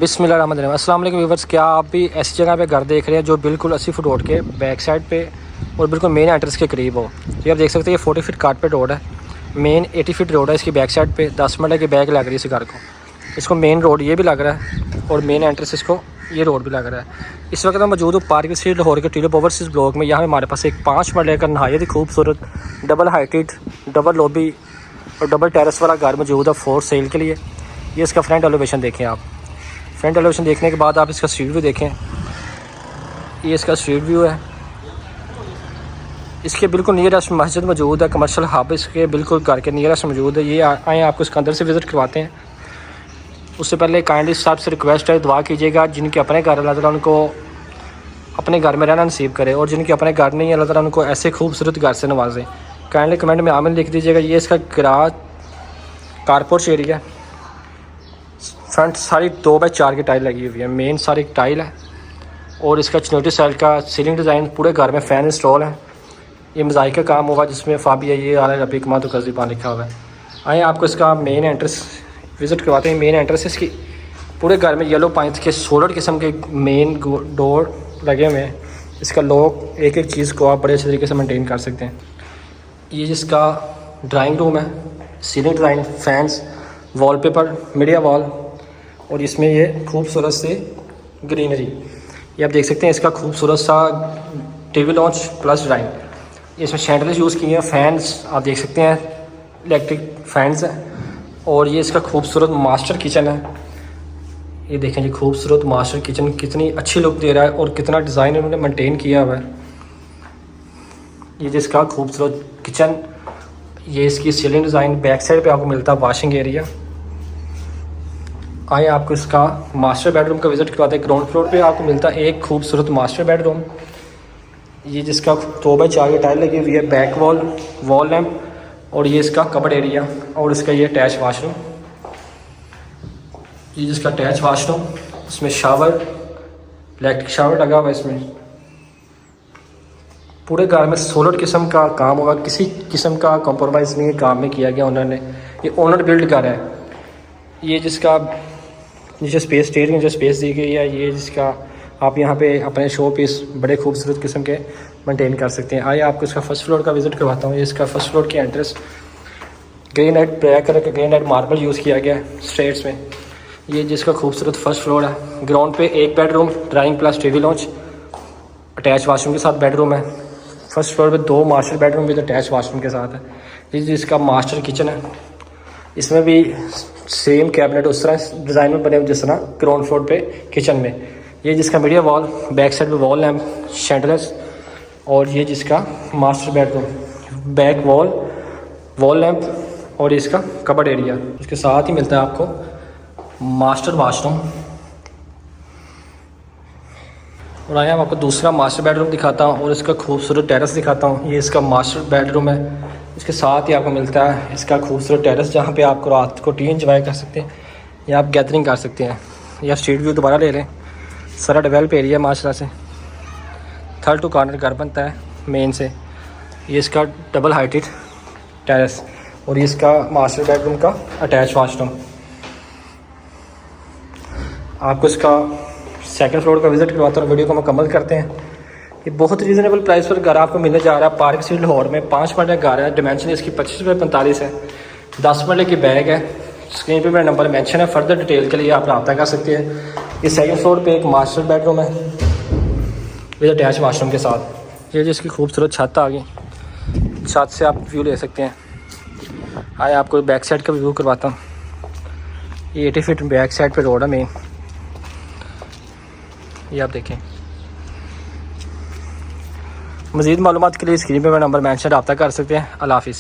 बिस्मिल्लाहिर्रहमानिर्रहीम। अस्सलाम वालेकुम व्यूअर्स, क्या आप भी ऐसी जगह पे घर देख रहे हैं जो बिल्कुल 80 फुट रोड के बैक साइड पे और बिल्कुल मेन एंट्रेंस के करीब हो? ये आप देख सकते हैं, ये 40 फीट कारपेट रोड है। मेन 80 फीट रोड है। इसकी बैक साइड पे 10 मरले की बैग लग रही है इस घर को। इसको मेन रोड ये भी लग रहा है और मेन एंट्रेंस इसको ये रोड भी लग रहा है। इस वक्त मैं मौजूद हूँ पार्क स्ट्रीट लाहौर के टीलो ओवरसीज ब्लॉक में। यहाँ हमारे पास एक 5 मरले का नहायत ही खूबसूरत डबल हाइटेड डबल लॉबी और डबल टेरेस वाला घर मौजूद है फॉर सेल के लिए। ये इसका फ्रंट एलिवेशन देखें आप। फ्रंट एलिवेशन देखने के बाद आप इसका स्ट्रीट व्यू देखें। ये इसका स्ट्रीट व्यू है। इसके बिल्कुल नियरेस्ट मस्जिद मौजूद है, कमर्शियल हब इसके बिल्कुल घर के नियरेस्ट मौजूद है। ये आए आपको इसके अंदर से विज़िट करवाते हैं। उससे पहले काइंडली साहब से रिक्वेस्ट है, दुआ कीजिएगा जिनके अपने घर अल्लाह ताला उनको अपने घर में रहना नसीब करे और जिनके अपने घर नहीं है अल्लाह ताला उनको ऐसे खूबसूरत घर से नवाजें। काइंडली कमेंट में आमिन लिख दीजिएगा। ये इसका गराज कारपोर्च एरिया है। फ्रंट सारी 2x4 की टाइल लगी हुई है। मेन सारी टाइल है और इसका चनौती स्टाइल का सीलिंग डिज़ाइन। पूरे घर में फ़ैन इंस्टॉल है। ये मोज़ाइक का काम होगा जिसमें फाबिया ये आला रबी कमा तो कज़ीबान लिखा हुआ है। आइए आपको इसका मेन एंट्रेंस विज़िट करवाते हैं। मेन एंट्रेंस इसकी पूरे घर में येलो पाइंट के सोलर किस्म के मेन डोर लगे हुए हैं। इसका लॉक एक एक चीज़ को आप बड़े अच्छे तरीके से मेंटेन कर सकते हैं। ये जिसका ड्राइंग रूम है, ceiling design, fans, wallpaper, media wall और इसमें ये खूबसूरत से ग्रीनरी। ये आप देख सकते हैं। इसका खूबसूरत सा टीवी लॉन्च प्लस ड्राइंग। इसमें शैंडल्स यूज़ किए हैं। फैंस आप देख सकते हैं, इलेक्ट्रिक फैंस हैं। और ये इसका खूबसूरत मास्टर किचन है। ये देखें जी, खूबसूरत मास्टर किचन कितनी अच्छी लुक दे रहा है और कितना डिज़ाइन इन्होंने मेंटेन किया हुआ है। ये जिसका खूबसूरत किचन, ये इसकी सीलिंग डिज़ाइन। बैक साइड पे आपको मिलता है वॉशिंग एरिया। आइए आपको इसका मास्टर बेडरूम का विज़िट करवाते हैं। ग्राउंड फ्लोर पे आपको मिलता है एक खूबसूरत मास्टर बेडरूम। ये जिसका 2x4 की टाइल लगी हुई है। बैक वॉल लैम्प और ये इसका कबर्ड एरिया और इसका ये अटैच वाशरूम। ये जिसका अटैच वाशरूम, इसमें शावर, इलेक्ट्रिक शावर लगा हुआ है। इसमें पूरे घर में सोलर किस्म का काम होगा। किसी किस्म का कॉम्प्रोमाइज़ नहीं काम में किया गया ओनर ने। ये ओनर बिल्ड घर है। ये जिसका नीचे स्पेस स्टेयरिंग जो स्पेस दी गई है, ये जिसका आप यहाँ पे अपने शो पीस बड़े खूबसूरत किस्म के मेंटेन कर सकते हैं। आइए आपको इसका फर्स्ट फ्लोर का विज़िट करवाता हूँ। ये इसका फर्स्ट फ्लोर की एंट्रेंस ग्रेनाइट ब्लैक कलर का ग्रेनाइट मार्बल यूज़ किया गया है स्ट्रेट्स में। ये जिसका खूबसूरत फर्स्ट फ्लोर है। ग्राउंड पे एक bedroom, drawing plus TV launch, attach washroom के साथ बेडरूम है। फर्स्ट फ्लोर पे 2 master bedroom with attach washroom के साथ है। ये जिसका मास्टर किचन है। इसमें भी सेम कैबिनेट उस तरह डिज़ाइन में बने हुए जिस तरह ग्राउंड फ्लोर पे किचन में। ये जिसका मीडिया वॉल, बैक साइड में वॉल लैम्प, शैंडल्स और ये जिसका master bedroom, back wall lamp और इसका कबर्ड एरिया। इसके साथ ही मिलता है आपको मास्टर वाशरूम। और आइए आपको दूसरा मास्टर बेडरूम दिखाता हूँ और इसका खूबसूरत टेरेस दिखाता हूँ। ये इसका मास्टर बेडरूम है। इसके साथ ही आपको मिलता है इसका खूबसूरत टेरेस, जहाँ पे आपको रात को टी एंजॉय कर सकते हैं या आप गैदरिंग कर सकते हैं या स्ट्रीट व्यू दोबारा ले लें। सारा डेवलप एरिया माशाल्लाह से। 3rd टू कॉर्नर घर बनता है मेन से। ये इसका डबल हाइटेड टेरेस और ये इसका मास्टर बेडरूम का अटैच वाशरूम। आपको इसका सेकंड फ्लोर का विज़िट करवाता हूँ। वीडियो को मुकम्मल करते हैं। ये बहुत रीज़नेबल प्राइस पर घर आपको मिलने जा रहा है। पार्क स्ट्रीट लाहौर में 5 मरले घर है। डिमेंशन इसकी 25x45 है। 10 मरले की बैग है। स्क्रीन पे मेरा नंबर मेंशन है। फर्दर डिटेल के लिए आप रब्ता कर सकते हैं। ये सेकंड फ्लोर पे एक मास्टर बेडरूम है विद अटैच वाशरूम के साथ। ये जिसकी खूबसूरत छत आ गई। छत से आप व्यू ले सकते हैं। आइए आपको बैक साइड का व्यू करवाता हूँ। ये 80 फीट बैक साइड पे रोड है मेन। ये आप देखें। मज़ीद मालूमात के लिए स्क्रीन पे मेरा नंबर मेंशन रब्ता कर सकते हैं। अल्लाह हाफिज़।